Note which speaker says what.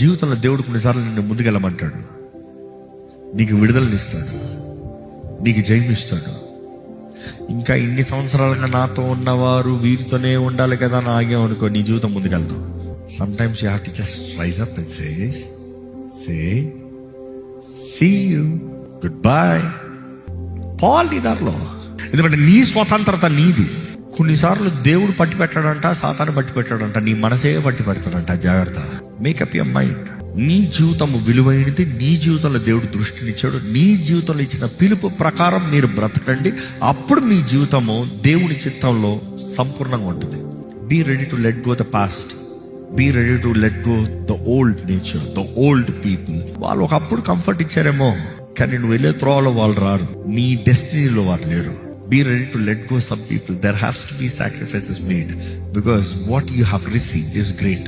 Speaker 1: జీవితంలో దేవుడు కొన్నిసార్లు నిన్ను ముందుకెళ్ళమంటాడు, నీకు విడుదలనిస్తాడు, నీకు జయమిస్తాడు. ఇంకా ఇన్ని సంవత్సరాలుగా నాతో ఉన్నవారు వీరితోనే ఉండాలి కదా అని ఆగాం అనుకో, నీ జీవితం ముందుకెళ్తాం. Sometimes you have to just rise up and say see you, goodbye. పాల్ నీ దారిలో, ఎందుకంటే నీ స్వతంత్రత నీది. కొన్నిసార్లు దేవుడు పట్టి పెట్టాడంట, సాతాను పట్టి పెట్టాడంట, నీ మనసే పట్టి పెడతాడంట. జాగ్రత్త, మేకప్ యువర్ మైండ్. నీ జీవితం విలువైనది, నీ జీవితంలో దేవుడు దృష్టినిచ్చాడు. నీ జీవితంలో ఇచ్చిన పిలుపు ప్రకారం మీరు బ్రతకండి. అప్పుడు మీ జీవితము దేవుని చిత్తంలో సంపూర్ణంగా ఉంటుంది. Be ready to let go the past, be ready to let go the old nature, the old people. వాళ్ళు ఒకప్పుడు కంఫర్ట్ ఇచ్చారేమో, కానీ నువ్వు వెళ్ళే త్రోవలో వాళ్ళు రారు, నీ డెస్టినీలో వారు లేరు. Be ready to let go some people. There has to be sacrifices made because what you have received is great.